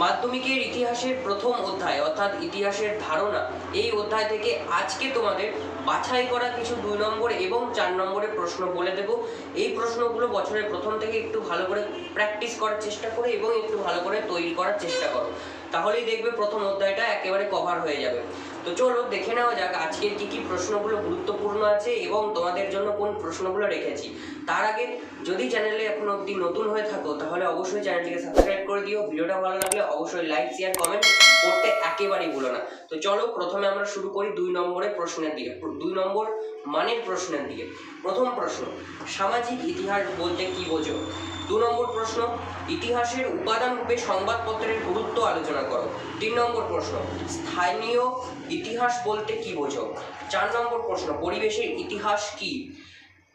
মাধ্যমিকের ইতিহাসের প্রথম অধ্যায় অর্থাৎ ইতিহাসের ধারণা, এই অধ্যায় থেকে আজকে তোমাদের বাছাই করা কিছু 2 নম্বর এবং 4 নম্বরের প্রশ্ন বলে দেব। এই প্রশ্নগুলো বছরের প্রথম থেকে একটু ভালো করে প্র্যাকটিস করার চেষ্টা করো এবং একটু ভালো করে তৈরি করার চেষ্টা করো, তাহলেই দেখবে প্রথম অধ্যায়টা একেবারে কভার হয়ে যাবে। তো চলো দেখে নেওয়া যাক আজকের কি কি প্রশ্নগুলো গুরুত্বপূর্ণ আছে এবং তোমাদের জন্য কোন প্রশ্নগুলো রেখেছি। তার আগে যদি চ্যানেলে এখন অবধি নতুন হয়ে থাকো তাহলে অবশ্যই চ্যানেলটিকে সাবস্ক্রাইব করে দিও। ভিডিওটা ভালো লাগলে অবশ্যই লাইক শেয়ার কমেন্ট করতে একেবারেই ভুলো না। তো চলো প্রথমে আমরা শুরু করি 2 নম্বরের প্রশ্নের দিকে, 2 নম্বর মানের প্রশ্নের দিকে। প্রথম প্রশ্ন, সামাজিক ইতিহাস বলতে কি বোঝো? 2 নম্বর প্রশ্ন, ইতিহাসের উপাদান রূপে সংবাদপত্রের গুরুত্ব আলোচনা করো। 3 নম্বর প্রশ্ন, স্থানীয় ইতিহাস বলতে কি বোঝো? 4 নম্বর প্রশ্ন, পরিবেশের ইতিহাস কি?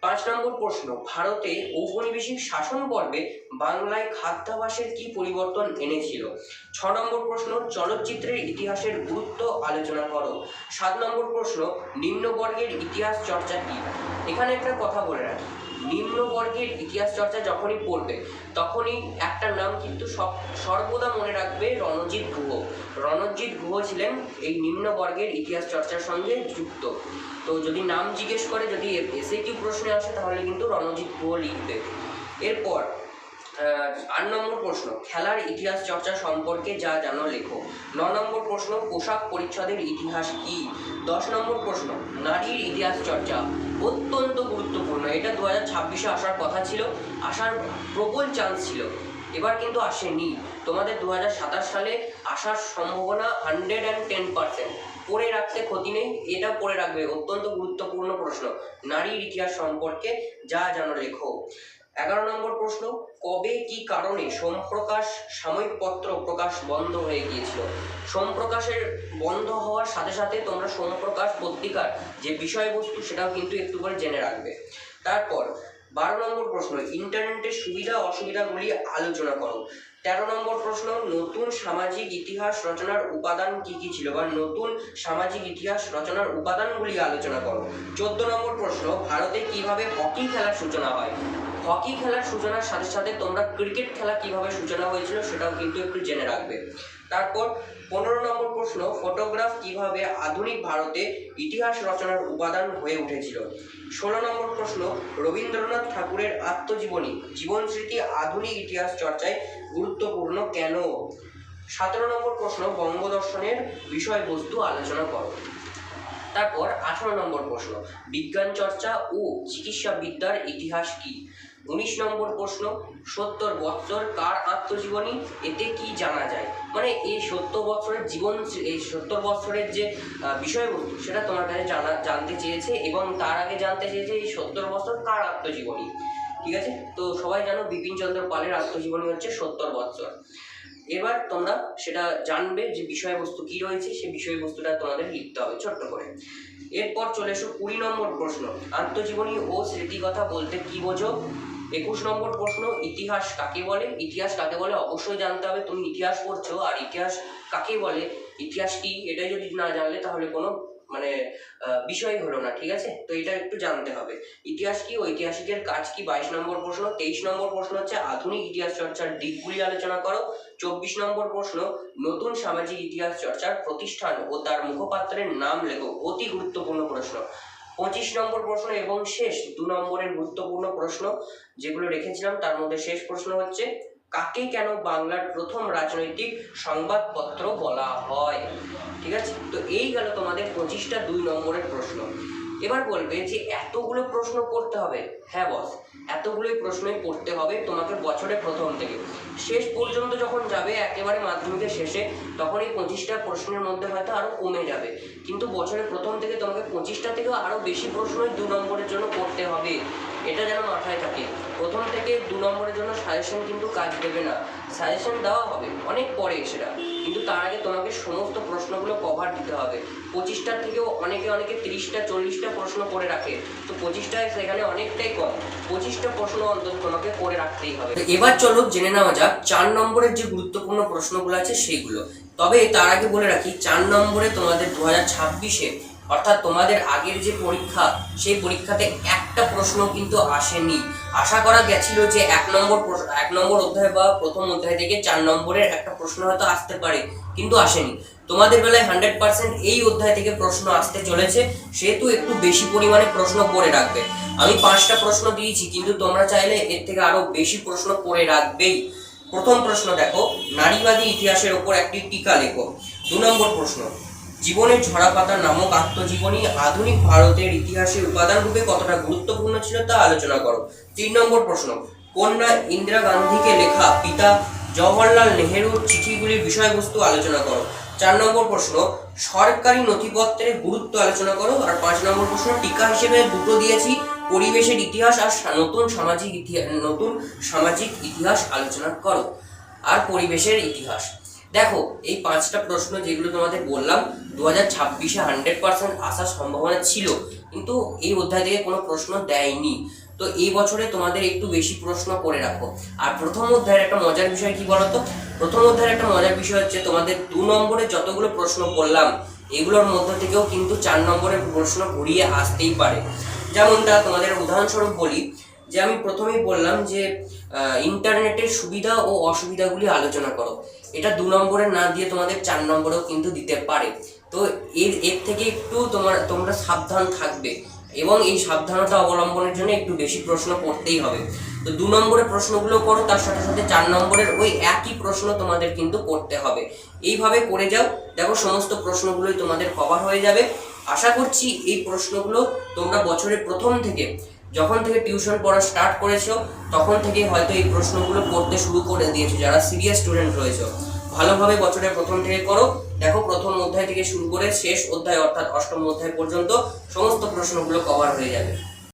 5 নম্বর প্রশ্ন, ভারতে ঔপনিবেশিক শাসন পর্বে বাংলায় খাদ্যাভ্যাসের কি পরিবর্তন এনেছিল? 6 নম্বর প্রশ্ন, চলচ্চিত্রের ইতিহাসের গুরুত্ব আলোচনা করো। 7 নম্বর প্রশ্ন, নিম্নবর্গের ইতিহাস চর্চা কি? এখানে একটা কথা বলে রাখি, নিম্নবর্গের ইতিহাস চর্চা যখনই পড়বে তখনই একটা নাম কিন্তু সর্বদা মনে রাখবে, রণজিৎ গুহ। রণজিৎ গুহ ছিলেন এই নিম্নবর্গের ইতিহাস চর্চার সঙ্গে যুক্ত। তো যদি নাম জিজ্ঞেস করে, যদি এসএকিউ প্রশ্নে আসে তাহলে কিন্তু রণজিৎ গুহ লিখবে। এরপর 8 নম্বর প্রশ্ন, খেলার ইতিহাস চর্চা সম্পর্কে যা জানো লেখো। 9 নম্বর প্রশ্ন, পোশাক পরিচ্ছদের ইতিহাস কি? 10 নম্বর প্রশ্ন, নারীর ইতিহাস চর্চা, অত্যন্ত গুরুত্বপূর্ণ। এটা 2026-এ আসার কথা ছিল, আসার প্রবল চান্স ছিল, এবার কিন্তু আসেনি। তোমাদের 2027 সালে আসার সম্ভাবনা 110%। পড়ে রাখতে ক্ষতি নেই, এটা পড়ে রাখবে, অত্যন্ত গুরুত্বপূর্ণ প্রশ্ন। নারীর ইতিহাস সম্পর্কে যা জানো লেখো। 11 নম্বর প্রশ্ন, কবে কি কারণে সোমপ্রকাশ সাময়িক পত্র প্রকাশ বন্ধ হয়ে গিয়েছিল? সোমপ্রকাশের বন্ধ হওয়ার সাথে সাথে তোমরা সোমপ্রকাশ পত্রিকার যে বিষয়বস্তু সেটাও কিন্তু একটু করে জেনে রাখবে। তারপর 12 নম্বর প্রশ্ন, ইন্টারনেটের সুবিধা অসুবিধাগুলি আলোচনা করো। 13 নম্বর প্রশ্ন, নতুন সামাজিক ইতিহাস রচনার উপাদান কি কি ছিল, বা নতুন সামাজিক ইতিহাস রচনার উপাদানগুলি আলোচনা করো। 14 নম্বর প্রশ্ন, ভারতে কিভাবে হকি খেলার সূচনা হয়? হকি খেলার সূচনার সাথে সাথে তোমরা ক্রিকেট খেলা কিভাবে সূচনা হয়েছিল সেটাও কিন্তু একটু জেনে রাখবে। তারপর 15 নম্বর প্রশ্ন, ফটোগ্রাফ কিভাবে আধুনিক ভারতে ইতিহাস রচনার উপাদান হয়ে উঠেছিল? 16 নম্বর প্রশ্ন, রবীন্দ্রনাথ ঠাকুরের আত্মজীবনী জীবন স্মৃতি আধুনিক ইতিহাস চর্চায় গুরুত্বপূর্ণ কেন? 17 নম্বর প্রশ্ন, বঙ্গদর্শনের বিষয়বস্তু আলোচনা করো। তারপর 18 নম্বর প্রশ্ন, বিজ্ঞান চর্চা ও চিকিৎসা বিদ্যার ইতিহাস কি? 19 নম্বর প্রশ্ন, 70 বৎসর কার আত্মজীবনী, এতে কি জানা যায়? মানে এই 70 বৎসরের জীবন, এই 70 বৎসরের যে বিষয়বস্তু সেটা তোমার কাছে জানতে চেয়েছে, এবং তার আগে জানতে চেয়েছে এই 70 বৎসর কার আত্মজীবনী। ঠিক আছে, তো সবাই জানো বিপিন চন্দ্র পালের আত্মজীবনী হচ্ছে 70 বৎসর। এবার তোমরা সেটা জানবে যে বিষয়বস্তু কি রয়েছে, সেই বিষয়বস্তুটা তোমাদের লিখতে হবে ছোট্ট করে। এরপর চলে এসো 20 নম্বর প্রশ্ন, আত্মজীবনী ও স্মৃতিকথা বলতে কি বোঝো? 21 নম্বর প্রশ্ন, ইতিহাস কাকে বলে? ইতিহাস কাকে বলে অবশ্যই জানতে হবে, তুমি ইতিহাস পড়ছো আর ইতিহাস কাকে বলে, ইতিহাস কি এটা যদি না জানলে তাহলে কোনো বিষয় হলো না। ঠিক আছে, তো এটা একটু জানতে হবে। ইতিহাস কি, ঐতিহাসিকের কাজ কি? 22 নম্বর প্রশ্ন। 23 নম্বর প্রশ্ন হচ্ছে আধুনিক ইতিহাস চর্চার দিকগুলি আলোচনা করো। 24 নম্বর প্রশ্ন, নতুন সামাজিক ইতিহাস চর্চার প্রতিষ্ঠান ও তার মুখপাত্রের নাম লেখো। অতি গুরুত্বপূর্ণ প্রশ্ন। 25 নম্বর প্রশ্ন এবং শেষ 2 নম্বরের গুরুত্বপূর্ণ প্রশ্ন যেগুলো রেখেছিলাম তার মধ্যে শেষ প্রশ্ন হচ্ছে, কাকে কেন বাংলার প্রথম রাজনৈতিক সংবাদপত্র বলা হয়? ঠিক আছে, তো এই গেল তোমাদের 25টা 2 নম্বরের প্রশ্ন। এবার বলবে যে এতগুলো প্রশ্ন করতে হবে। হ্যাঁ বস, এতগুলোই প্রশ্নই পড়তে হবে তোমাকে বছরের প্রথম থেকে শেষ পর্যন্ত যখন যাবে, একেবারে মাধ্যমিকের শেষে, তখন এই 25টা প্রশ্নের মধ্যে হয়তো আরও কমে যাবে, কিন্তু বছরের প্রথম থেকে তোমাকে 25টা থেকেও আরও বেশি প্রশ্নই 2 নম্বরের জন্য করতে হবে। এটা যেন মাথায় থাকে। প্রথম থেকে 2 নম্বরের জন্য সাজেশন কিন্তু কাজ দেবে না, সাজেশন দেওয়া হবে অনেক পরে সেটা, কিন্তু তার আগে তোমাকে সমস্ত প্রশ্নগুলো কভার দিতে হবে। 25টার থেকেও অনেকে 30টা 40টা প্রশ্ন করে রাখে, তো 25টায় সেখানে অনেকটাই কম। 25টা প্রশ্ন অন্তত তোমাকে করে রাখতেই হবে। এবার চলো জেনে নেওয়া যাক 4 নম্বরের যে গুরুত্বপূর্ণ প্রশ্নগুলো আছে সেইগুলো। তবে তার আগে বলে রাখি, 4 নম্বরে তোমাদের 2026-এ অর্থাৎ তোমাদের আগের যে পরীক্ষা সেই পরীক্ষাতে একটা প্রশ্ন কিন্তু আসেনি। আশা করা গেছিল যে এক নম্বর অধ্যায় বা প্রথম অধ্যায় থেকে 4 নম্বরের একটা প্রশ্ন হয়তো আসতে পারে, কিন্তু আসেনি। তোমাদের বেলায় 100% এই অধ্যায় থেকে প্রশ্ন আসতে চলেছে, সেহেতু একটু বেশি পরিমাণে প্রশ্ন করে রাখবে। আমি 5টা প্রশ্ন দিয়েছি, কিন্তু তোমরা চাইলে এর থেকে আরো বেশি প্রশ্ন করে রাখবেই। প্রথম প্রশ্ন দেখো, নারীবাদী ইতিহাসের ওপর একটি টিকা লেখো। 2 নম্বর প্রশ্ন, জীবনের ঝরাপাতা নামক আত্মজীবনী আধুনিক ভারতের ইতিহাসের উপাদান রূপে কতটা গুরুত্বপূর্ণ ছিল তা আলোচনা করো। 3 নম্বর প্রশ্ন, কন্যা ইন্দিরা গান্ধীকে লেখা পিতা জওহরলাল নেহেরুর চিঠিগুলির বিষয়বস্তু আলোচনা করো। 4 নম্বর প্রশ্ন, সরকারি নথিপত্রের গুরুত্ব আলোচনা করো। আর 5 নম্বর প্রশ্ন, টিকা হিসেবে দুটো দিয়েছি, পরিবেশের ইতিহাস আর নতুন সামাজিক ইতিহাস আলোচনা করো। আর পরিবেশের ইতিহাস। দেখো, এই 5টা প্রশ্ন যেগুলো তোমাদের বললাম 2026-এ 100% আসার সম্ভাবনা ছিল, কিন্তু এই অধ্যায় থেকে কোনো প্রশ্ন দেয়নি। তো এই বছরে তোমাদের একটু বেশি প্রশ্ন করে রাখো। আর প্রথম অধ্যায়ের একটা মজার বিষয় কি বলতো, প্রথম অধ্যায়ের একটা মজার বিষয় হচ্ছে তোমাদের 2 নম্বরে যতগুলো প্রশ্ন বললাম এগুলোর মধ্যে থেকেও কিন্তু 4 নম্বরের প্রশ্ন ঘুরিয়ে আসতেই পারে। যেমনটা তোমাদের উদাহরণস্বরূপ বলি, যে আমি প্রথমেই বললাম যে ইন্টারনেটের সুবিধা ও অসুবিধাগুলি আলোচনা করো। এটা 2 নম্বরে না দিয়ে তোমাদের 4 নম্বরেও কিন্তু দিতে পারে। তো এর থেকে একটু তোমরা সাবধান থাকবে, এবং এই সাবধানতা অবলম্বনের জন্য একটু বেশি প্রশ্ন করতেই হবে। তো 2 নম্বরের প্রশ্নগুলো করো, তার সাথে সাথে 4 নম্বরের ওই একই প্রশ্ন তোমাদের কিন্তু করতে হবে। এইভাবে করে যাও, দেখো সমস্ত প্রশ্নগুলোই তোমাদের কভার হয়ে যাবে। আশা করছি এই প্রশ্নগুলো তোমরা বছরের প্রথম থেকে, যখন থেকে টিউশন পড়া স্টার্ট করেছো তখন থেকে হয়তো এই প্রশ্নগুলো করতে শুরু করে দিয়েছো। যারা সিরিয়াস স্টুডেন্ট রয়েছে ভালোভাবে বছরের প্রথম থেকে করো। দেখো, প্রথম অধ্যায় থেকে শুরু করে শেষ অধ্যায় অর্থাৎ 8ম অধ্যায় পর্যন্ত সমস্ত প্রশ্নগুলো কভার হয়ে যাবে।